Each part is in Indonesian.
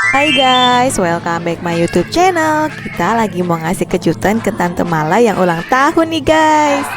Hai guys, welcome back my YouTube channel. Kita lagi mau ngasih kejutan ke Tante Mala yang ulang tahun nih guys.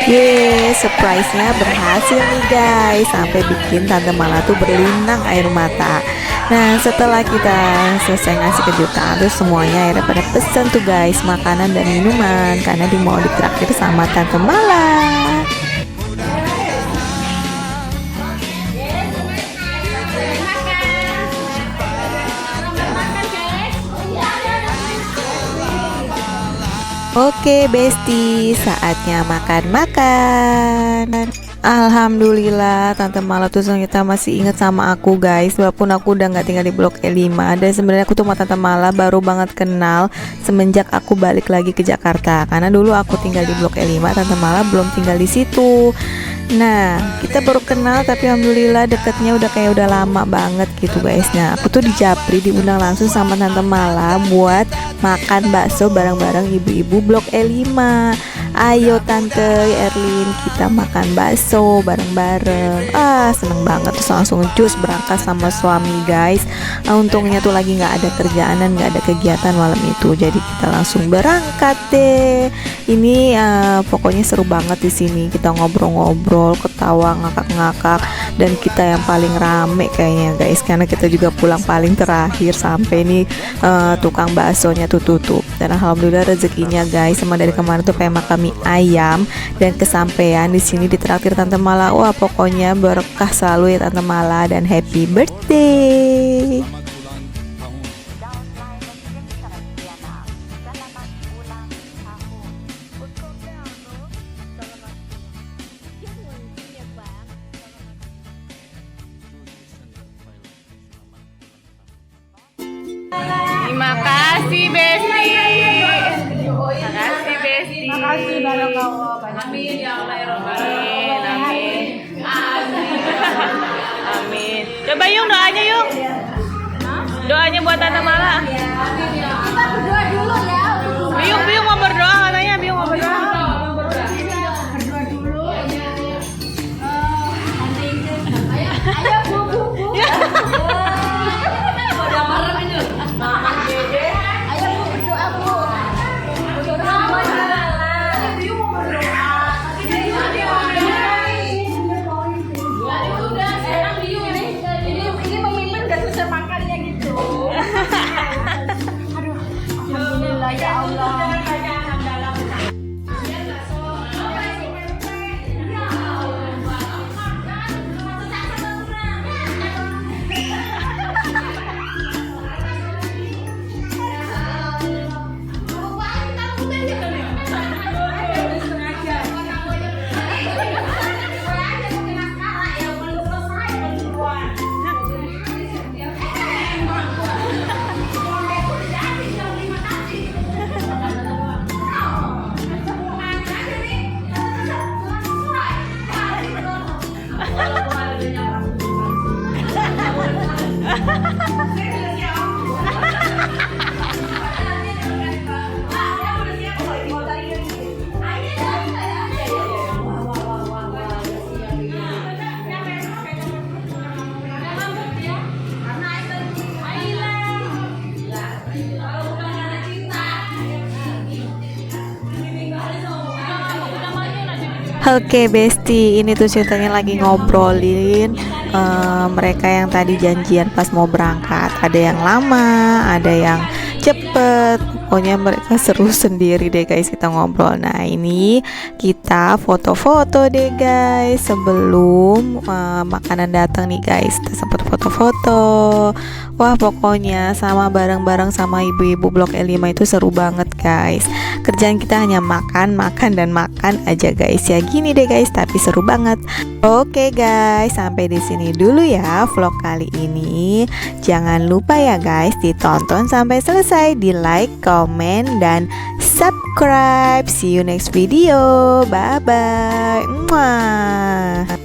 Yeay, surprise-nya berhasil nih guys. Sampai bikin Tante Mala tuh berlinang air mata. Nah, setelah kita selesai ngasih kejutan, terus semuanya akhirnya pada pesen tuh guys makanan dan minuman karena mau ditraktir sama Tante Mala. Oke Besti, saatnya makan-makan. Alhamdulillah Tante Mala tuh ternyata masih inget sama aku guys. Walaupun aku udah gak tinggal di Blok E5. Dan sebenarnya aku tuh sama Tante Mala baru banget kenal semenjak aku balik lagi ke Jakarta. Karena dulu aku tinggal di Blok E5, Tante Mala belum tinggal di situ. Nah, kita baru kenal tapi alhamdulillah deketnya udah lama banget gitu guys. Nah, aku tuh di Japri diundang langsung sama Tante Mala buat makan bakso bareng-bareng ibu-ibu Blok E5. Ayo Tante Erlin, kita makan bakso bareng-bareng. Seneng banget, terus langsung cus berangkat sama suami guys. Untungnya tuh lagi nggak ada kerjaan dan nggak ada kegiatan malam itu, jadi kita langsung berangkat deh. Ini pokoknya seru banget di sini. Kita ngobrol-ngobrol, ketawa, ngakak-ngakak, dan kita yang paling rame kayaknya guys, karena kita juga pulang paling terakhir sampai nih tukang baksonya tuh tutup. Dan alhamdulillah rezekinya guys, sama dari kemarin tuh kayak makan mie ayam dan kesampaian di sini ditraktir Tante Mala. Wah, pokoknya berkah selalu ya Tante Mala dan happy birthday. Terima kasih Besti. Makasih Besti. Makasih barakallah. Amin ya Allah ya Rabbal alamin. Amin. Amin. Coba Yung doanya Yung. Doanya buat Tante Mala. Kita berdoa dulu ya. Biung mau berdoa katanya, Biung mau berdoa. Berdoa dulu. Ayo bu. Pada marah ini. Makan dede. Ayo bu berdoa bu. Berdoa semuanya. Biung mau berdoa. Udah sekarang Biung ini memimpin dan bisa makannya gitu. Aduh, alhamdulillah ya Allah. Oke Besti, ini tuh ceritanya lagi ngobrolin mereka yang tadi janjian pas mau berangkat. Ada yang lama, ada yang cepet. Pokoknya mereka seru sendiri deh guys kita ngobrol. Nah ini kita foto-foto deh guys sebelum makanan datang nih guys. Kita sempat foto-foto. Wah pokoknya sama bareng-bareng sama ibu-ibu blok E5 itu seru banget guys. Kerjaan kita hanya makan, makan dan makan aja guys. Ya gini deh guys, tapi seru banget. Oke guys, sampai di sini dulu ya vlog kali ini. Jangan lupa ya guys ditonton sampai selesai, di like, komen dan subscribe. See you next video. Bye bye. Mwah.